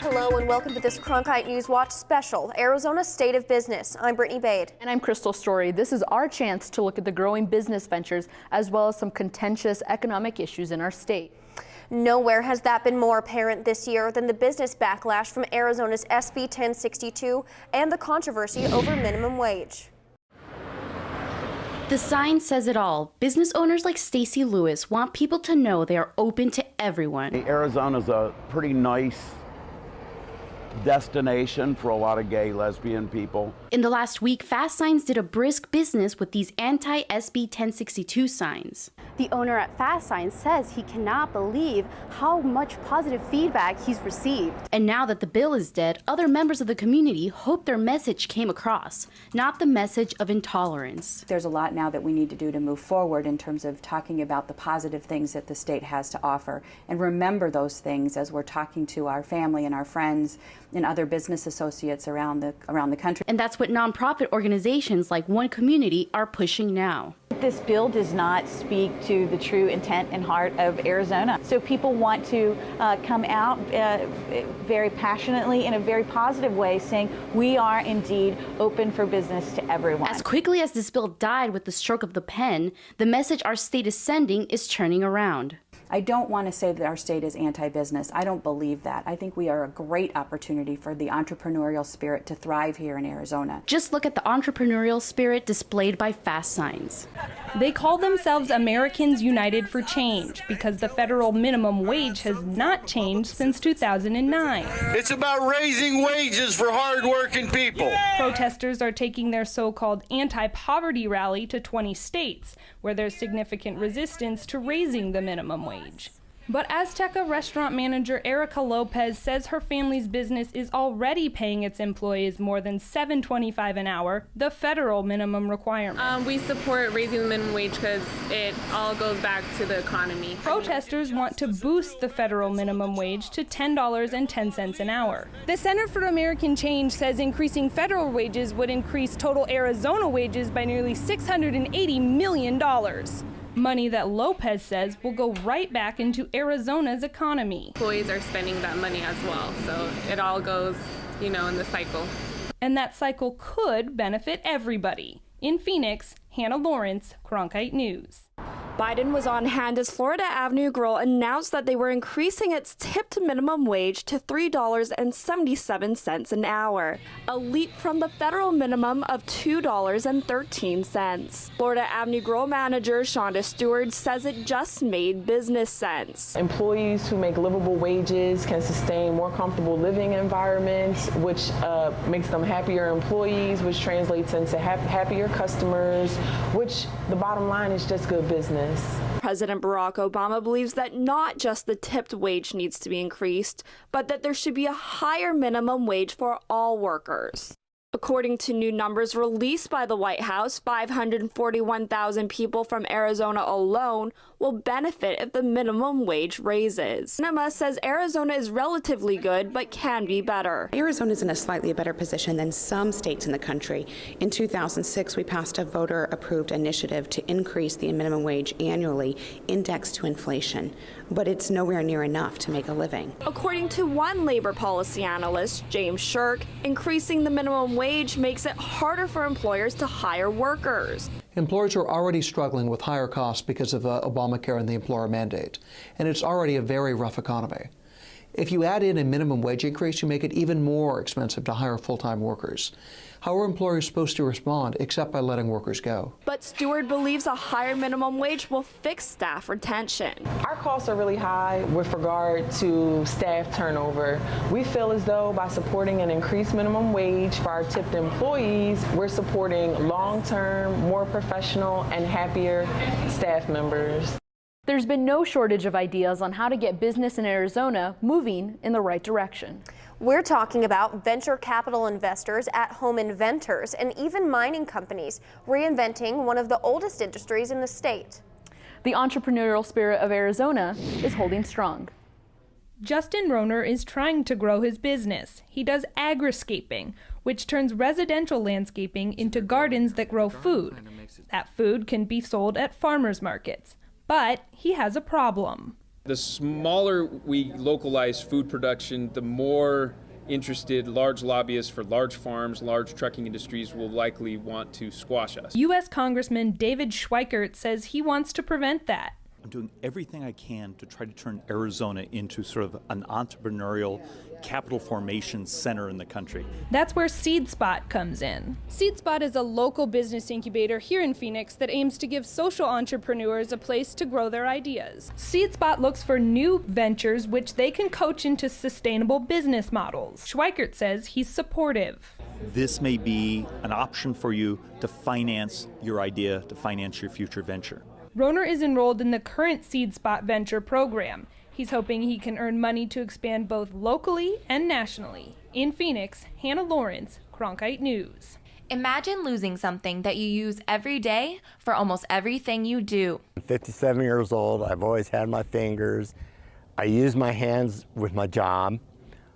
Hello and welcome to this Cronkite NewsWatch special, Arizona State of Business. I'm Brittany Bade. And I'm Crystal Story. This is our chance to look at the growing business ventures as well as some contentious economic issues in our state. Nowhere has that been more apparent this year than the business backlash from Arizona's SB 1062 and the controversy over minimum wage. The sign says it all. Business owners like Stacy Lewis want people to know they are open to everyone. Arizona's a pretty nice destination for a lot of gay, lesbian people. In the last week, Fast Signs did a brisk business with these anti-SB 1062 signs. The owner at Fast Signs says he cannot believe how much positive feedback he's received. And now that the bill is dead, other members of the community hope their message came across, not the message of intolerance. There's a lot now that we need to do to move forward in terms of talking about the positive things that the state has to offer, and remember those things as we're talking to our family and our friends and other business associates around the country. And that's what nonprofit organizations like One Community are pushing now. This bill does not speak to the true intent and heart of Arizona. So people want to come out very passionately in a very positive way, saying we are indeed open for business to everyone. As quickly as this bill died with the stroke of the pen, the message our state is sending is turning around. I don't want to say that our state is anti-business. I don't believe that. I think we are a great opportunity for the entrepreneurial spirit to thrive here in Arizona. Just look at the entrepreneurial spirit displayed by Fast Signs. They call themselves Americans United for Change because the federal minimum wage has not changed since 2009. It's about raising wages for hard-working people. Protesters are taking their so-called anti-poverty rally to 20 states, where there's significant resistance to raising the minimum wage. But Azteca restaurant manager Erica Lopez says her family's business is already paying its employees more than $7.25 an hour, the federal minimum requirement. We support raising the minimum wage because it all goes back to the economy. Protesters want to boost the federal minimum wage to $10.10 an hour. The Center for American Change says increasing federal wages would increase total Arizona wages by nearly $680 million. Money that Lopez says will go right back into Arizona's economy. Employees are spending that money as well, so it all goes, in the cycle. And that cycle could benefit everybody. In Phoenix, Hannah Lawrence, Cronkite News. Biden was on hand as Florida Avenue Grill announced that they were increasing its tipped minimum wage to $3.77 an hour, a leap from the federal minimum of $2.13. Florida Avenue Grill manager Shonda Stewart says it just made business sense. Employees who make livable wages can sustain more comfortable living environments, which makes them happier employees, which translates into happier customers, which the bottom line is just good business. President Barack Obama believes that not just the tipped wage needs to be increased, but that there should be a higher minimum wage for all workers. According to new numbers released by the White House, 541,000 people from Arizona alone will benefit if the minimum wage raises. Nema says Arizona is relatively good, but can be better. Arizona is in a slightly better position than some states in the country. In 2006, we passed a voter-approved initiative to increase the minimum wage annually, indexed to inflation, but it's nowhere near enough to make a living. According to one labor policy analyst, James Shirk, increasing the minimum wage makes it harder for employers to hire workers. Employers are already struggling with higher costs because of Obamacare and the employer mandate, and it's already a very rough economy. If you add in a minimum wage increase, you make it even more expensive to hire full-time workers. How are employers supposed to respond except by letting workers go? But Stewart believes a higher minimum wage will fix staff retention. Our costs are really high with regard to staff turnover. We feel as though by supporting an increased minimum wage for our tipped employees, we're supporting long-term, more professional, and happier staff members. There's been no shortage of ideas on how to get business in Arizona moving in the right direction. We're talking about venture capital investors, at-home inventors, and even mining companies reinventing one of the oldest industries in the state. The entrepreneurial spirit of Arizona is holding strong. Justin Rohner is trying to grow his business. He does agriscaping, which turns residential landscaping into gardens that grow food. That food can be sold at farmers markets. But he has a problem. The smaller we localize food production, the more interested large lobbyists for large farms, large trucking industries will likely want to squash us. U.S. Congressman David Schweikert says he wants to prevent that. I'm doing everything I can to try to turn Arizona into sort of an entrepreneurial capital formation center in the country. That's where SeedSpot comes in. SeedSpot is a local business incubator here in Phoenix that aims to give social entrepreneurs a place to grow their ideas. SeedSpot looks for new ventures which they can coach into sustainable business models. Schweikert says he's supportive. This may be an option for you to finance your idea, to finance your future venture. Roner is enrolled in the current SeedSpot venture program. He's hoping he can earn money to expand both locally and nationally. In Phoenix, Hannah Lawrence, Cronkite News. Imagine losing something that you use every day for almost everything you do. I'm 57 years old. I've always had my fingers. I use my hands with my job.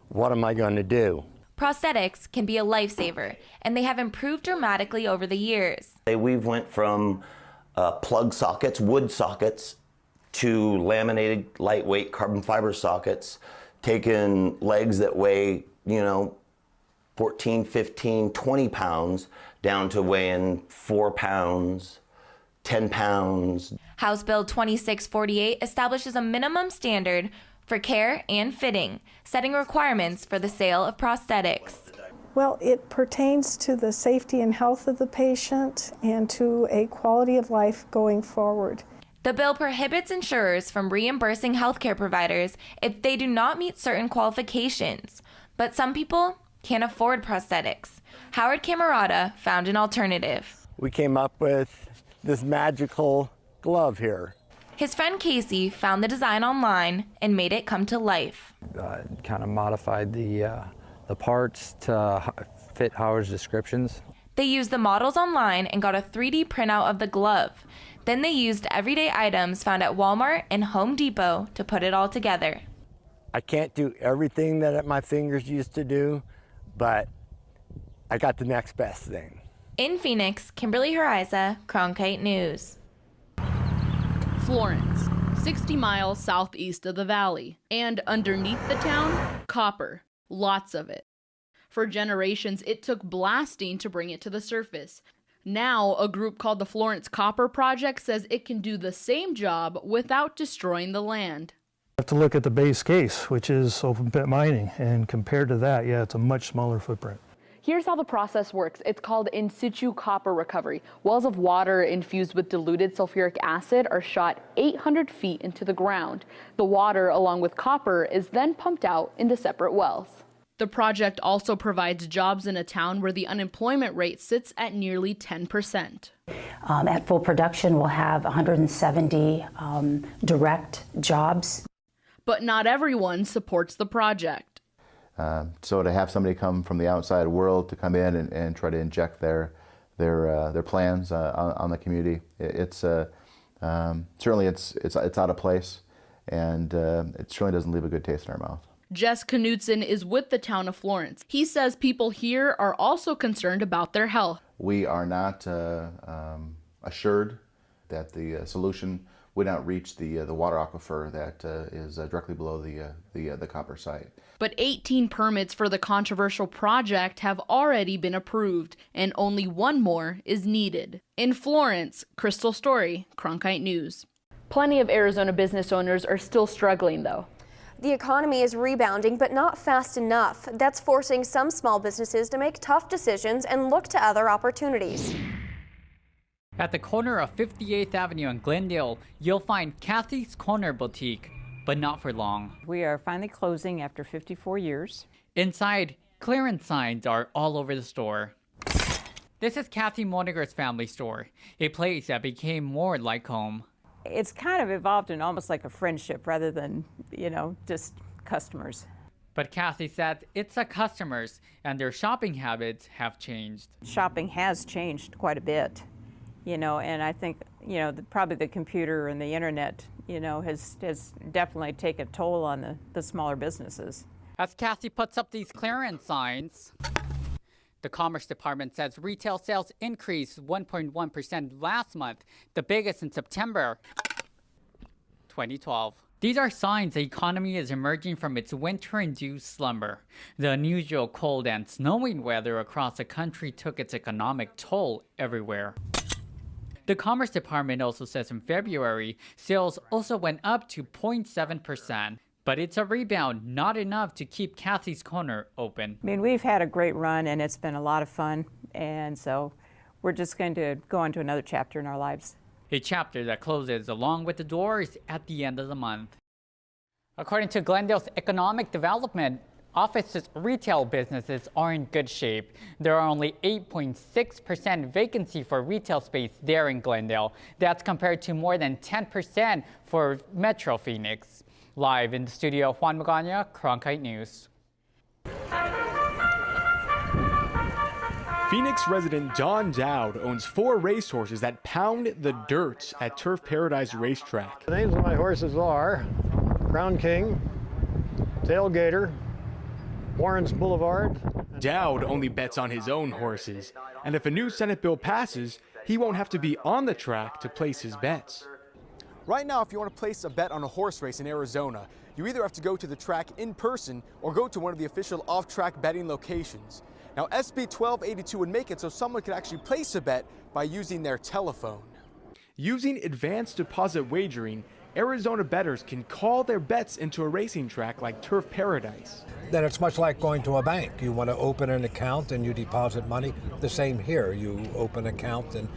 What am I going to do? Prosthetics can be a lifesaver, and they have improved dramatically over the years. We've went from plug sockets, wood sockets, to laminated lightweight carbon fiber sockets, taking legs that weigh, 14, 15, 20 pounds down to weighing 4 pounds, 10 pounds. House Bill 2648 establishes a minimum standard for care and fitting, setting requirements for the sale of prosthetics. Well, it pertains to the safety and health of the patient and to a quality of life going forward. The bill prohibits insurers from reimbursing healthcare providers if they do not meet certain qualifications, but some people can't afford prosthetics. Howard Camerata found an alternative. We came up with this magical glove here. His friend Casey found the design online and made it come to life. Kind of modified the parts to fit Howard's descriptions. They used the models online and got a 3D printout of the glove. Then they used everyday items found at Walmart and Home Depot to put it all together. I can't do everything that my fingers used to do, but I got the next best thing. In Phoenix, Kimberly Horiza, Cronkite News. Florence, 60 miles southeast of the valley. And underneath the town, copper. Lots of it. For generations, it took blasting to bring it to the surface. Now, a group called the Florence Copper Project says it can do the same job without destroying the land. You have to look at the base case, which is open pit mining, and compared to that, yeah, it's a much smaller footprint. Here's how the process works. It's called in situ copper recovery. Wells of water infused with diluted sulfuric acid are shot 800 feet into the ground. The water, along with copper, is then pumped out into separate wells. The project also provides jobs in a town where the unemployment rate sits at nearly 10%. At full production, we'll have 170 direct jobs. But not everyone supports the project. So to have somebody come from the outside world to come in and try to inject their plans on the community, it's certainly it's out of place, and it certainly doesn't leave a good taste in our mouth. Jess Knudsen is with the town of Florence. He says people here are also concerned about their health. We are not assured that the solution would not reach the water aquifer that is directly below the copper site. But 18 permits for the controversial project have already been approved, and only one more is needed. In Florence, Crystal Story, Cronkite News. Plenty of Arizona business owners are still struggling, though. The economy is rebounding, but not fast enough. That's forcing some small businesses to make tough decisions and look to other opportunities. At the corner of 58th Avenue in Glendale, you'll find Kathy's Corner Boutique, but not for long. We are finally closing after 54 years. Inside, clearance signs are all over the store. This is Kathy Moniger's family store, a place that became more like home. It's kind of evolved in almost like a friendship rather than, just customers. But Kathy says it's the customers and their shopping habits have changed. Shopping has changed quite a bit, and I think, probably the computer and the internet, has definitely taken a toll on the smaller businesses. As Kathy puts up these clearance signs, the Commerce Department says retail sales increased 1.1% last month, the biggest in September 2012. These are signs the economy is emerging from its winter-induced slumber. The unusual cold and snowing weather across the country took its economic toll everywhere. The Commerce Department also says in February, sales also went up to 0.7%. But it's a rebound, not enough to keep Kathy's Corner open. I mean, we've had a great run and it's been a lot of fun. And so we're just going to go on to another chapter in our lives. A chapter that closes along with the doors at the end of the month. According to Glendale's Economic Development, offices retail businesses are in good shape. There are only 8.6% vacancy for retail space there in Glendale. That's compared to more than 10% for Metro Phoenix. Live in the studio, Juan Magana, Cronkite News. Phoenix resident Don Dowd owns 4 racehorses that pound the dirt at Turf Paradise Racetrack. The names of my horses are Crown King, Tailgater, Warren's Boulevard. Dowd only bets on his own horses, and if a new Senate bill passes, he won't have to be on the track to place his bets. Right now, if you want to place a bet on a horse race in Arizona, you either have to go to the track in person or go to one of the official off-track betting locations. Now, SB 1282 would make it so someone could actually place a bet by using their telephone. Using advanced deposit wagering, Arizona bettors can call their bets into a racing track like Turf Paradise. Then it's much like going to a bank. You want to open an account and you deposit money. The same here. You open an account and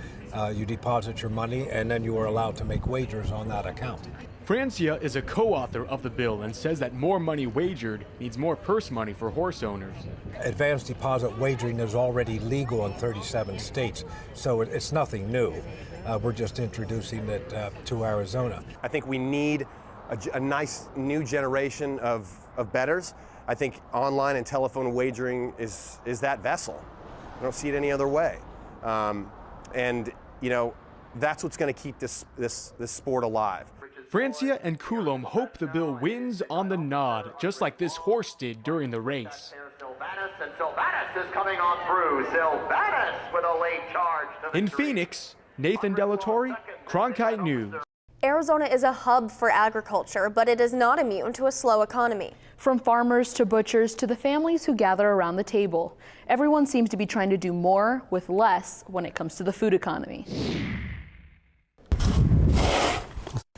you deposit your money, and then you are allowed to make wagers on that account. Francia is a co-author of the bill and says that more money wagered means more purse money for horse owners. Advanced deposit wagering is already legal in 37 states, so it's nothing new. We're just introducing it to Arizona. I think we need a nice new generation of bettors. I think online and telephone wagering is that vessel. I don't see it any other way. And you know, that's what's going to keep this sport alive. Francia and Coulomb hope the bill wins on the nod, just like this horse did during the race. And Sylvanus is coming on through. Sylvanus with a late charge. In Phoenix, Nathan Delatorre, Cronkite News. Arizona is a hub for agriculture, but it is not immune to a slow economy. From farmers to butchers to the families who gather around the table, everyone seems to be trying to do more with less when it comes to the food economy.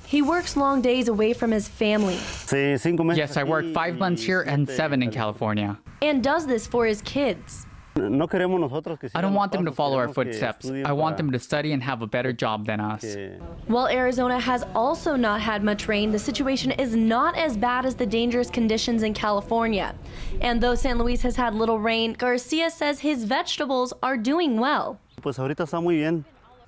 He works long days away from his family. Yes, I work 5 months here and 7 in California. And does this for his kids. I don't want them to follow our footsteps. I want them to study and have a better job than us. While Arizona has also not had much rain, the situation is not as bad as the dangerous conditions in California. And though San Luis has had little rain, Garcia says his vegetables are doing well.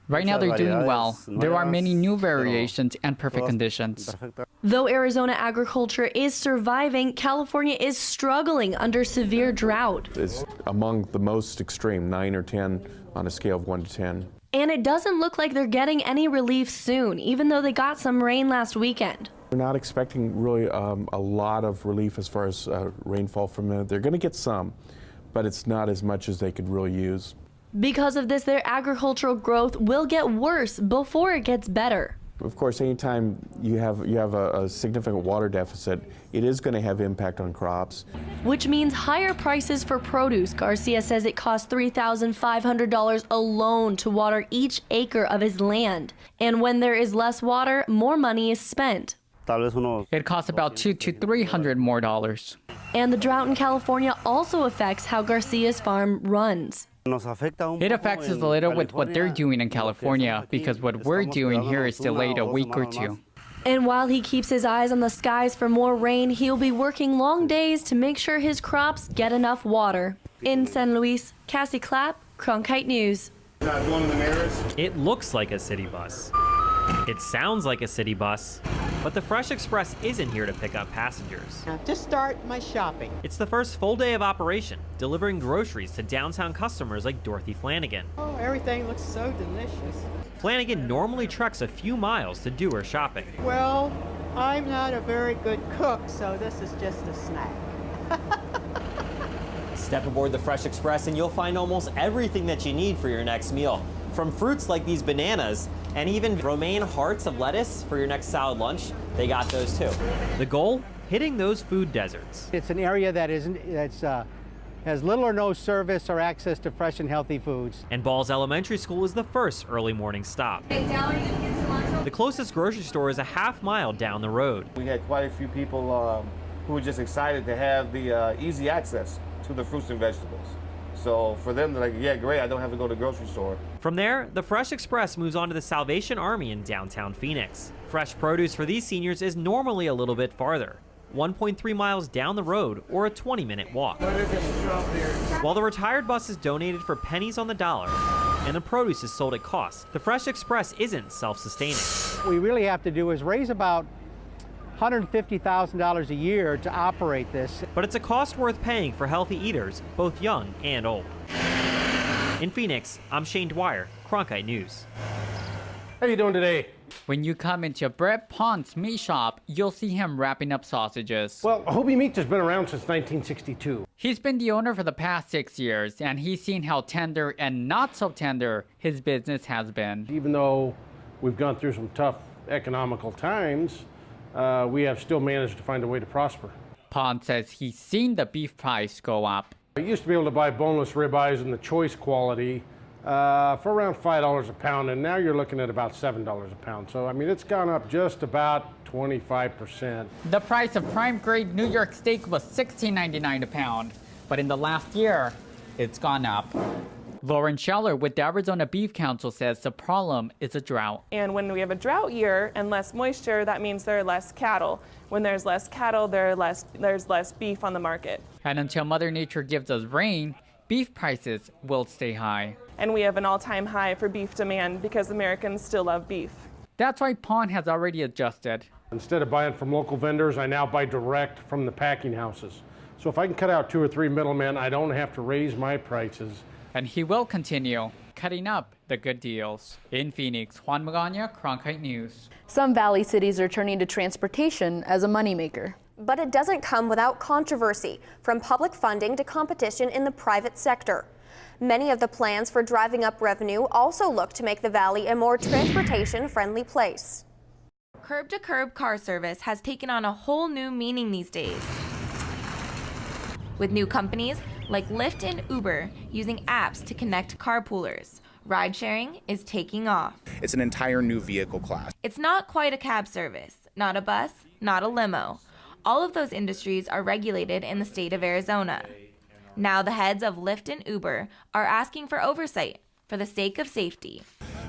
Right now they're doing well. There are many new variations and perfect conditions. Though Arizona agriculture is surviving, California is struggling under severe drought. It's among the most extreme, 9 or 10 on a scale of 1 to 10. And it doesn't look like they're getting any relief soon, even though they got some rain last weekend. We're not expecting really a lot of relief as far as rainfall from them. They're going to get some, but it's not as much as they could really use. Because of this, their agricultural growth will get worse before it gets better. Of course, anytime you have a significant water deficit, it is going to have impact on crops. Which means higher prices for produce. Garcia says it costs $3,500 alone to water each acre of his land. And when there is less water, more money is spent. It costs about $200 to $300 more. And the drought in California also affects how Garcia's farm runs. It affects us a little with what they're doing in California, because what we're doing here is delayed a week or two. And while he keeps his eyes on the skies for more rain, he'll be working long days to make sure his crops get enough water. In San Luis, Cassie Clapp, Cronkite News. It looks like a city bus. It sounds like a city bus, but the Fresh Express isn't here to pick up passengers. To start my shopping. It's the first full day of operation, delivering groceries to downtown customers like Dorothy Flanagan. Oh, everything looks so delicious. Flanagan normally treks a few miles to do her shopping. Well, I'm not a very good cook, so this is just a snack. Step aboard the Fresh Express and you'll find almost everything that you need for your next meal. From fruits like these bananas and even romaine hearts of lettuce for your next salad lunch. They got those too. The goal? Hitting those food deserts. It's an area that has little or no service or access to fresh and healthy foods. And Balls Elementary School is the first early morning stop. The closest grocery store is a half-mile down the road. We had quite a few people who were just excited to have the easy access to the fruits and vegetables. So for them, they're like, yeah, great, I don't have to go to the grocery store. From there, the Fresh Express moves on to the Salvation Army in downtown Phoenix. Fresh produce for these seniors is normally a little bit farther, 1.3 miles down the road, or a 20-minute walk. While the retired bus is donated for pennies on the dollar and the produce is sold at cost, the Fresh Express isn't self-sustaining. What we really have to do is raise about $150,000 a year to operate this. But it's a cost worth paying for healthy eaters, both young and old. In Phoenix, I'm Shane Dwyer, Cronkite News. How you doing today? When you come into Brett Pond's meat shop, you'll see him wrapping up sausages. Well, Hobie Meats has been around since 1962. He's been the owner for the past 6 years, and he's seen how tender and not so tender his business has been. Even though we've gone through some tough economical times, we have still managed to find a way to prosper. Pond says he's seen the beef price go up. I used to be able to buy boneless ribeyes in the choice quality for around $5 a pound, and now you're looking at about $7 a pound. So, I mean, it's gone up just about 25%. The price of prime grade New York steak was $16.99 a pound, but in the last year, it's gone up. Lauren Scheller with the Arizona Beef Council says the problem is a drought. And when we have a drought year and less moisture, that means there are less cattle. When there's less cattle, there's less beef on the market. And until Mother Nature gives us rain, beef prices will stay high. And we have an all-time high for beef demand because Americans still love beef. That's why Pond has already adjusted. Instead of buying from local vendors, I now buy direct from the packing houses. So if I can cut out 2 or 3 middlemen, I don't have to raise my prices. And he will continue cutting up the good deals. In Phoenix, Juan Magana, Cronkite News. Some Valley cities are turning to transportation as a moneymaker. But it doesn't come without controversy, from public funding to competition in the private sector. Many of the plans for driving up revenue also look to make the Valley a more transportation-friendly place. Curb-to-curb car service has taken on a whole new meaning these days, with new companies like Lyft and Uber using apps to connect carpoolers. Ride-sharing is taking off. It's an entire new vehicle class. It's not quite a cab service, not a bus, not a limo. All of those industries are regulated in the state of Arizona. Now the heads of Lyft and Uber are asking for oversight for the sake of safety.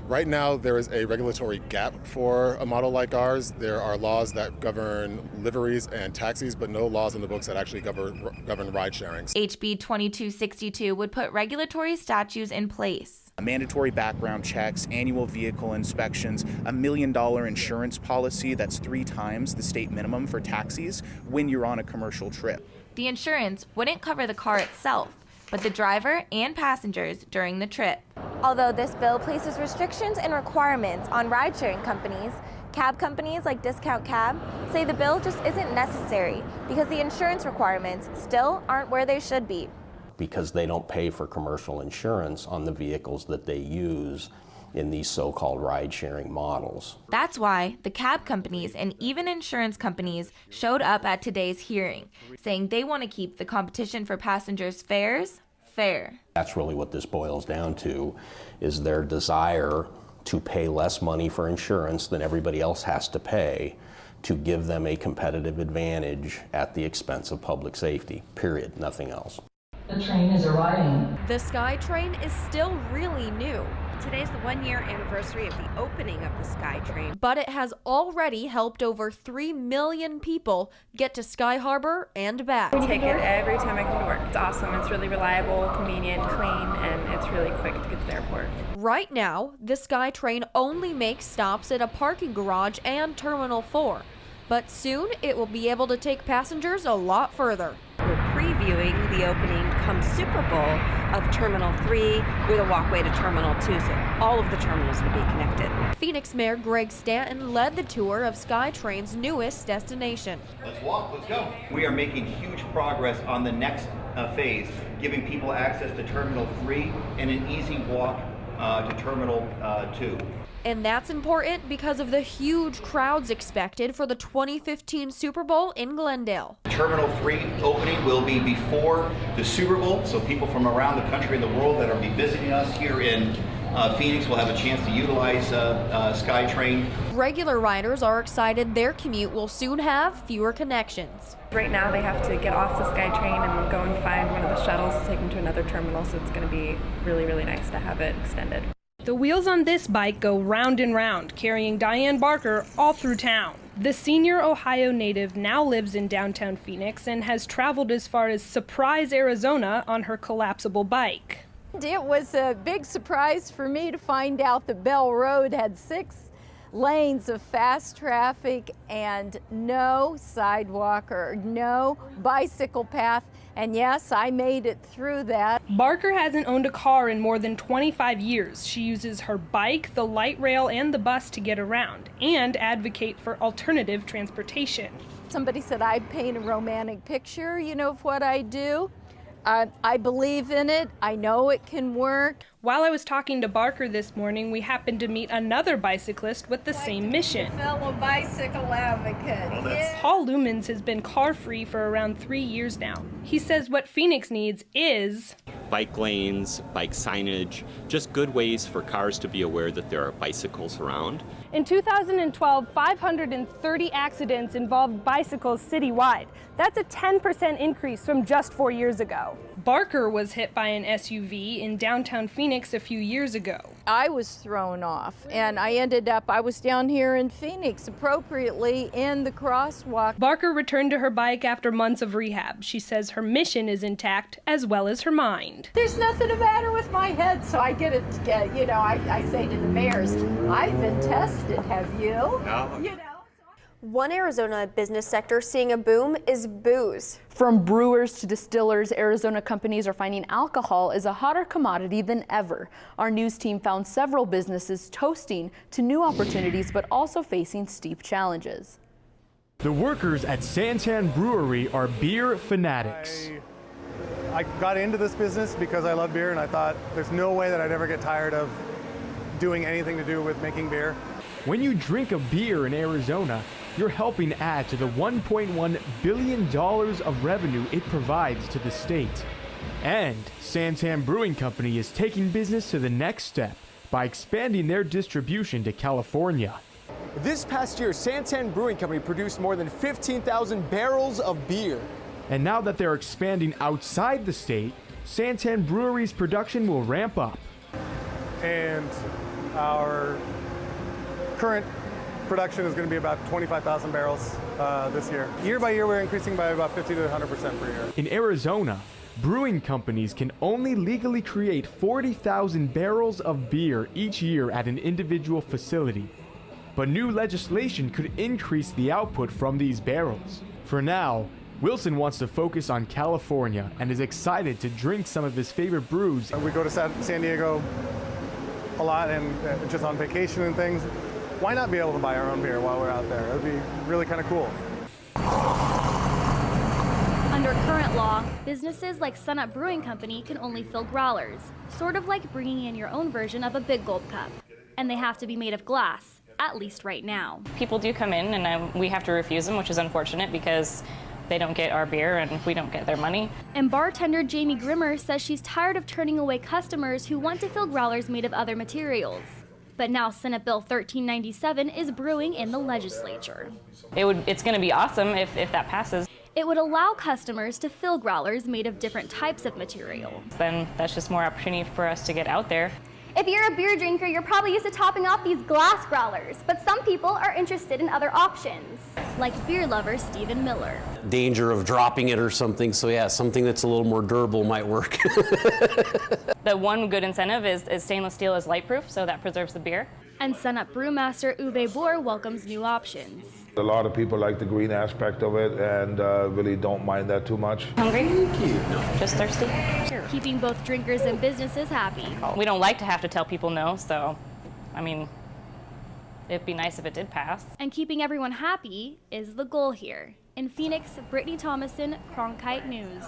Right now, there is a regulatory gap for a model like ours. There are laws that govern liveries and taxis, but no laws in the books that actually govern ride sharing. HB 2262 would put regulatory statutes in place. Mandatory background checks, annual vehicle inspections, $1 million insurance policy that's 3 times the state minimum for taxis when you're on a commercial trip. The insurance wouldn't cover the car itself, but the driver and passengers during the trip. Although this bill places restrictions and requirements on ride-sharing companies, cab companies like Discount Cab say the bill just isn't necessary because the insurance requirements still aren't where they should be. Because they don't pay for commercial insurance on the vehicles that they use in these so-called ride-sharing models. That's why the cab companies and even insurance companies showed up at today's hearing, saying they want to keep the competition for passengers' fares fair. That's really what this boils down to, is their desire to pay less money for insurance than everybody else has to pay to give them a competitive advantage at the expense of public safety, period, nothing else. The train is arriving. The SkyTrain is still really new. Today's the 1-year anniversary of the opening of the SkyTrain. But it has already helped over 3 million people get to Sky Harbor and back. I take it every time I come to work. It's awesome. It's really reliable, convenient, clean, and it's really quick to get to the airport. Right now, the SkyTrain only makes stops at a parking garage and Terminal 4. But soon it will be able to take passengers a lot further. We're previewing the opening come Super Bowl of Terminal 3 with a walkway to Terminal 2, so all of the terminals will be connected. Phoenix Mayor Greg Stanton led the tour of SkyTrain's newest destination. Let's walk, let's go. We are making huge progress on the next phase, giving people access to Terminal 3 and an easy walk to Terminal 2. And that's important because of the huge crowds expected for the 2015 Super Bowl in Glendale. Terminal 3 opening will be before the Super Bowl, so people from around the country and the world that will be visiting us here in Phoenix will have a chance to utilize SkyTrain. Regular riders are excited their commute will soon have fewer connections. Right now they have to get off the SkyTrain and go and find one of the shuttles to take them to another terminal, so it's going to be really, really nice to have it extended. The wheels on this bike go round and round, carrying Diane Barker all through town. The senior Ohio native now lives in downtown Phoenix and has traveled as far as Surprise, Arizona on her collapsible bike. It was a big surprise for me to find out that Bell Road had 6 lanes of fast traffic and no sidewalk or no bicycle path. And yes, I made it through that. Barker hasn't owned a car in more than 25 years. She uses her bike, the light rail, and the bus to get around and advocate for alternative transportation. Somebody said I'd paint a romantic picture, of what I do. I believe in it. I know it can work. While I was talking to Barker this morning, we happened to meet another bicyclist with the same mission. Fellow bicycle advocate. Paul Lumens has been car-free for around 3 years now. He says what Phoenix needs is bike lanes, bike signage, just good ways for cars to be aware that there are bicycles around. In 2012, 530 accidents involved bicycles citywide. That's a 10% increase from just 4 years ago. Barker was hit by an SUV in downtown Phoenix a few years ago. I was thrown off, and I was down here in Phoenix appropriately in the crosswalk. Barker returned to her bike after months of rehab. She says her mission is intact as well as her mind. There's nothing the matter with my head, so I get it, I say to the mayors, I've been tested, have you? No. One Arizona business sector seeing a boom is booze. From brewers to distillers, Arizona companies are finding alcohol is a hotter commodity than ever. Our news team found several businesses toasting to new opportunities, but also facing steep challenges. The workers at Santan Brewery are beer fanatics. I got into this business because I love beer, and I thought there's no way that I'd ever get tired of doing anything to do with making beer. When you drink a beer in Arizona, you're helping add to the $1.1 billion of revenue it provides to the state. And Santan Brewing Company is taking business to the next step by expanding their distribution to California. This past year, Santan Brewing Company produced more than 15,000 barrels of beer. And now that they're expanding outside the state, Santan Brewery's production will ramp up. And our current production is going to be about 25,000 barrels this year. Year by year, we're increasing by about 50 to 100% per year. In Arizona, brewing companies can only legally create 40,000 barrels of beer each year at an individual facility. But new legislation could increase the output from these barrels. For now, Wilson wants to focus on California and is excited to drink some of his favorite brews. We go to San Diego a lot and just on vacation and things. Why not be able to buy our own beer while we're out there? It would be really kind of cool. Under current law, businesses like Sunup Brewing Company can only fill growlers, sort of like bringing in your own version of a big gold cup. And they have to be made of glass, at least right now. People do come in and we have to refuse them, which is unfortunate because they don't get our beer and we don't get their money. And bartender Jamie Grimmer says she's tired of turning away customers who want to fill growlers made of other materials. But now Senate Bill 1397 is brewing in the legislature. It's going to be awesome if that passes. It would allow customers to fill growlers made of different types of material. Then that's just more opportunity for us to get out there. If you're a beer drinker, you're probably used to topping off these glass growlers, but some people are interested in other options. Like beer lover Stephen Miller. Danger of dropping it or something, so yeah, something that's a little more durable might work. The one good incentive is stainless steel is light-proof, so that preserves the beer. And Sunup brewmaster Uwe Bohr welcomes new options. A lot of people like the green aspect of it and really don't mind that too much. Hungry? No, just thirsty. Keeping both drinkers and businesses happy. We don't like to have to tell people no, so, I mean, it'd be nice if it did pass. And keeping everyone happy is the goal here. In Phoenix, Brittany Thomason, Cronkite News.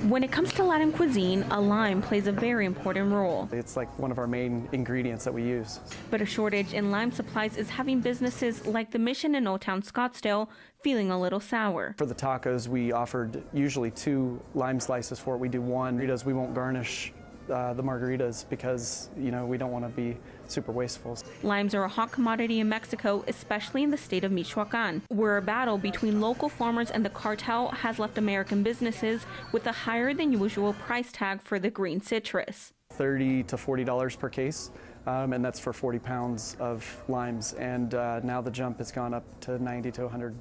When it comes to Latin cuisine, a lime plays a very important role. It's like one of our main ingredients that we use. But a shortage in lime supplies is having businesses like the Mission in Old Town Scottsdale feeling a little sour. For the tacos, we offered usually 2 lime slices for it. We do 1. We won't garnish the margaritas because, we don't want to be super wasteful. Limes are a hot commodity in Mexico, especially in the state of Michoacan, where a battle between local farmers and the cartel has left American businesses with a higher than usual price tag for the green citrus. $30 to $40 per case, and that's for 40 pounds of limes. And now the jump has gone up to 90 to 100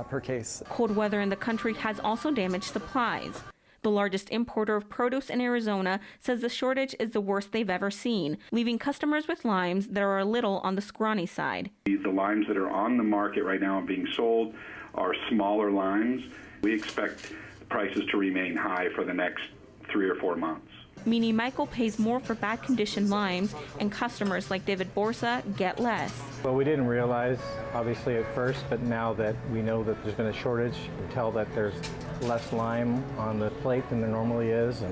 per case. Cold weather in the country has also damaged supplies. The largest importer of produce in Arizona says the shortage is the worst they've ever seen, leaving customers with limes that are a little on the scrawny side. The limes that are on the market right now and being sold are smaller limes. We expect prices to remain high for the next 3 or 4 months. Meaning Michael pays more for bad condition limes, and customers like David Borsa get less. Well, we didn't realize, obviously, at first, but now that we know that there's been a shortage, we tell that there's less lime on the plate than there normally is.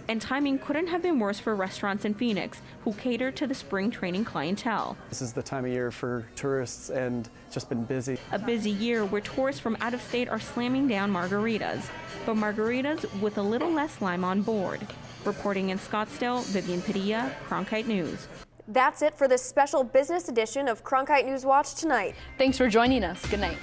And timing couldn't have been worse for restaurants in Phoenix, who cater to the spring training clientele. This is the time of year for tourists, and it's just been busy. A busy year where tourists from out of state are slamming down margaritas, but margaritas with a little less lime on board. Reporting in Scottsdale, Vivian Padilla, Cronkite News. That's it for this special business edition of Cronkite News Watch tonight. Thanks for joining us. Good night.